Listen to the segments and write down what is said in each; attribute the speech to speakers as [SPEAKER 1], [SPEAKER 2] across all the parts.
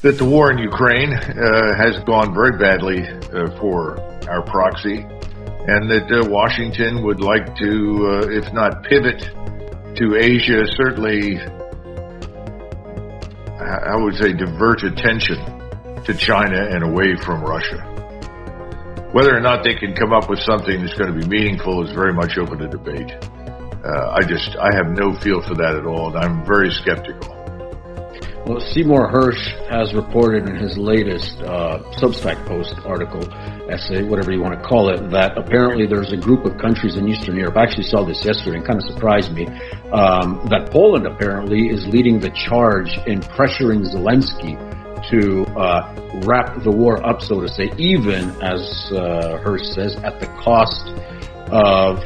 [SPEAKER 1] that the war in Ukraine has gone very badly for our proxy, and that Washington would like to, if not pivot to Asia, certainly, I would say, divert attention to China and away from Russia. Whether or not they can come up with something that's going to be meaningful is very much open to debate. I have no feel for that at all, and I'm very skeptical.
[SPEAKER 2] Well, Seymour Hersh has reported in his latest Substack post, article, essay, whatever you want to call it, that apparently there's a group of countries in Eastern Europe, I actually saw this yesterday and kind of surprised me, that Poland apparently is leading the charge in pressuring Zelensky to wrap the war up, so to say, even, as Hersh says, at the cost of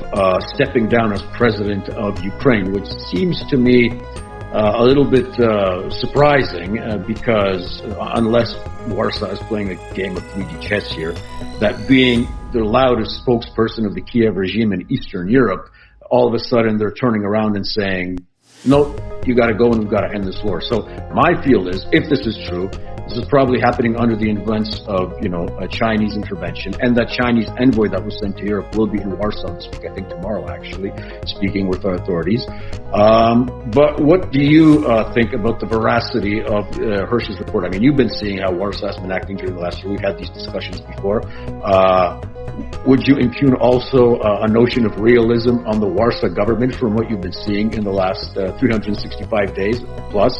[SPEAKER 2] stepping down as president of Ukraine, which seems to me a little bit surprising because unless Warsaw is playing a game of 3D chess here, that being the loudest spokesperson of the Kiev regime in Eastern Europe, all of a sudden they're turning around and saying, no, you got to go and we've got to end this war. So my feel is, if this is true, this is probably happening under the influence of, a Chinese intervention, and that Chinese envoy that was sent to Europe will be in Warsaw this week, I think tomorrow actually, speaking with our authorities. But what do you think about the veracity of Hersh's report? I mean, you've been seeing how Warsaw has been acting during the last year. We've had these discussions before. Would you impugn also a notion of realism on the Warsaw government from what you've been seeing in the last 365 days plus?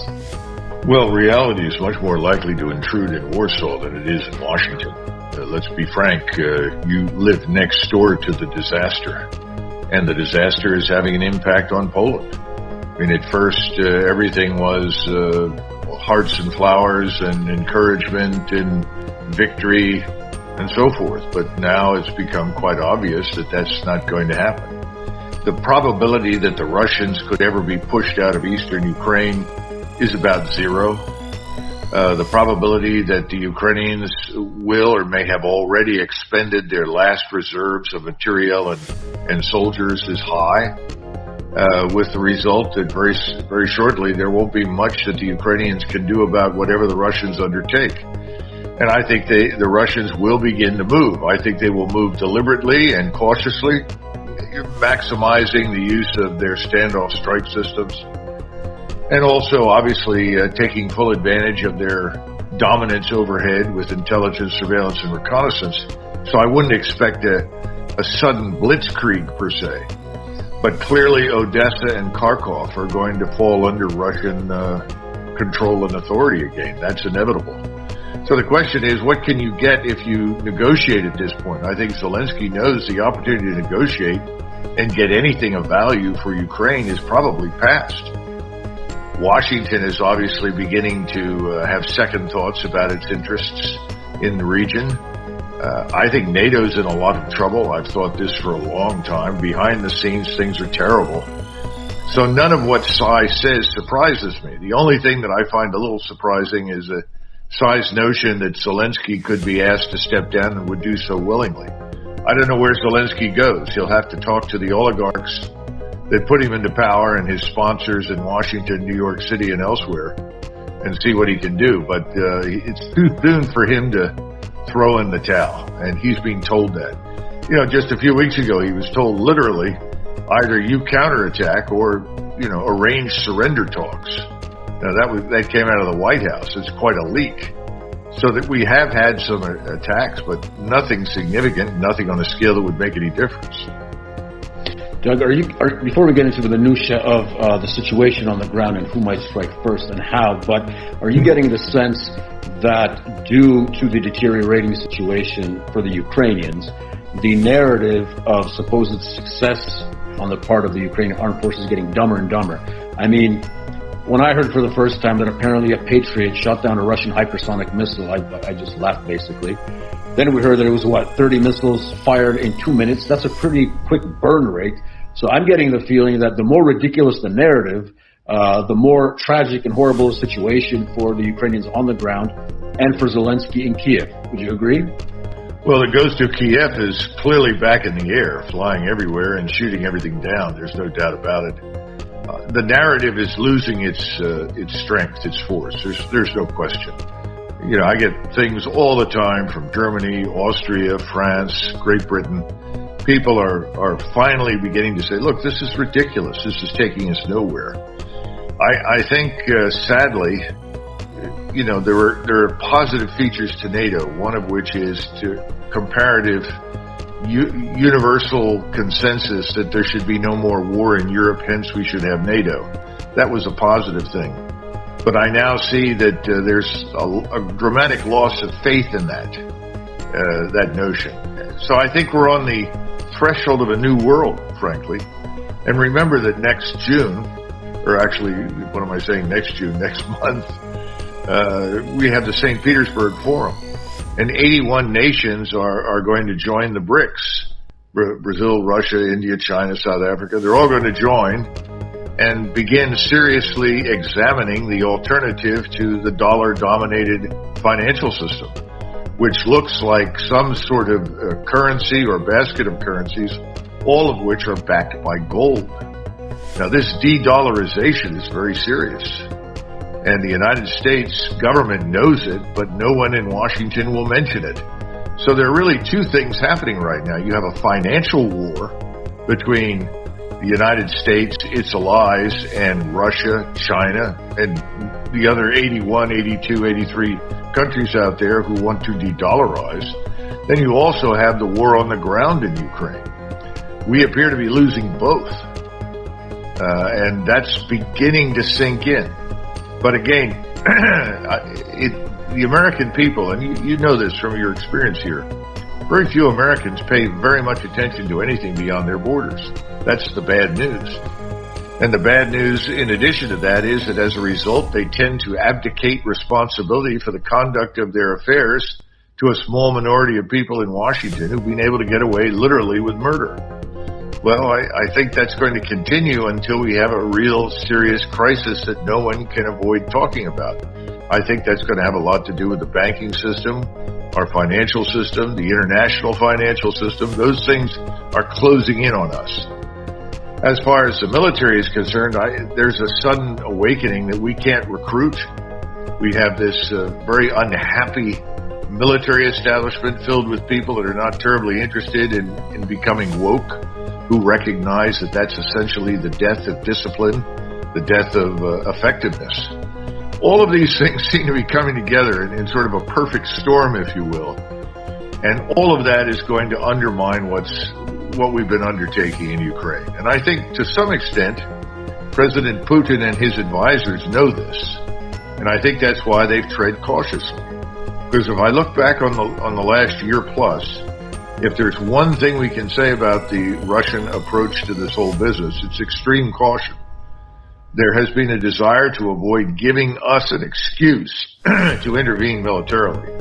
[SPEAKER 1] Well, reality is much more likely to intrude in Warsaw than it is in Washington. Let's be frank, you live next door to the disaster, and the disaster is having an impact on Poland. I mean, at first, everything was hearts and flowers and encouragement and victory and so forth, but now it's become quite obvious that that's not going to happen. The probability that the Russians could ever be pushed out of eastern Ukraine is about zero. The probability that the Ukrainians will or may have already expended their last reserves of material and soldiers is high, with the result that very shortly there won't be much that the Ukrainians can do about whatever the Russians undertake. And I think the Russians will begin to move. I think they will move deliberately and cautiously, maximizing the use of their standoff strike systems, and also, obviously, taking full advantage of their dominance overhead with intelligence, surveillance, and reconnaissance. So I wouldn't expect a sudden blitzkrieg, per se. But clearly, Odessa and Kharkov are going to fall under Russian control and authority again. That's inevitable. So the question is, what can you get if you negotiate at this point? I think Zelensky knows the opportunity to negotiate and get anything of value for Ukraine is probably past. Washington is obviously beginning to have second thoughts about its interests in the region. I think NATO's in a lot of trouble. I've thought this for a long time. Behind the scenes, things are terrible. So none of what Tsai says surprises me. The only thing that I find a little surprising is Tsai's notion that Zelensky could be asked to step down and would do so willingly. I don't know where Zelensky goes. He'll have to talk to the oligarchs that put him into power and his sponsors in Washington, New York City, and elsewhere, and see what he can do. But it's too soon for him to throw in the towel, and he's being told that. Just a few weeks ago, he was told literally, either you counterattack or, arrange surrender talks. Now, that came out of the White House. It's quite a leak. So that we have had some attacks, but nothing significant, nothing on a scale that would make any difference.
[SPEAKER 2] Doug, before we get into the minutiae of the situation on the ground and who might strike first and how, but are you getting the sense that due to the deteriorating situation for the Ukrainians, the narrative of supposed success on the part of the Ukrainian armed forces is getting dumber and dumber? I mean, when I heard for the first time that apparently a Patriot shot down a Russian hypersonic missile, I just laughed basically. Then we heard that it was, 30 missiles fired in 2 minutes. That's a pretty quick burn rate. So I'm getting the feeling that the more ridiculous the narrative, the more tragic and horrible the situation for the Ukrainians on the ground and for Zelensky in Kiev. Would you agree?
[SPEAKER 1] Well, the Ghost of Kiev is clearly back in the air, flying everywhere and shooting everything down. There's no doubt about it. The narrative is losing its strength, its force. There's no question. I get things all the time from Germany, Austria, France, Great Britain. People are finally beginning to say, look, this is ridiculous. This is taking us nowhere. I think, sadly, there are positive features to NATO, one of which is to comparative universal consensus that there should be no more war in Europe, hence we should have NATO. That was a positive thing. But I now see that there's a dramatic loss of faith in that notion. So I think we're on the threshold of a new world, frankly. And remember that next June, or actually, what am I saying, next June, next month, we have the St. Petersburg Forum. And 81 nations are going to join the BRICS. Brazil, Russia, India, China, South Africa. They're all going to join and begin seriously examining the alternative to the dollar-dominated financial system, which looks like some sort of currency or basket of currencies, all of which are backed by gold. Now, this de-dollarization is very serious, and the United States government knows it, but no one in Washington will mention it. So there are really two things happening right now. You have a financial war between the United States, its allies, and Russia, China, and the other 81, 82, 83 countries out there who want to de-dollarize. Then you also have the war on the ground in Ukraine. We appear to be losing both. And that's beginning to sink in. But again, the American people, and you know this from your experience here, very few Americans pay very much attention to anything beyond their borders. That's the bad news. And the bad news, in addition to that, is that as a result, they tend to abdicate responsibility for the conduct of their affairs to a small minority of people in Washington who've been able to get away literally with murder. Well, I think that's going to continue until we have a real serious crisis that no one can avoid talking about. I think that's going to have a lot to do with the banking system, our financial system, the international financial system. Those things are closing in on us. As far as the military is concerned, there's a sudden awakening that we can't recruit. We have this very unhappy military establishment filled with people that are not terribly interested in becoming woke, who recognize that that's essentially the death of discipline, the death of effectiveness. All of these things seem to be coming together in sort of a perfect storm, if you will. And all of that is going to undermine what we've been undertaking in Ukraine. And I think to some extent, President Putin and his advisors know this. And I think that's why they've tread cautiously. Because if I look back on the last year plus, if there's one thing we can say about the Russian approach to this whole business, it's extreme caution. There has been a desire to avoid giving us an excuse to intervene militarily.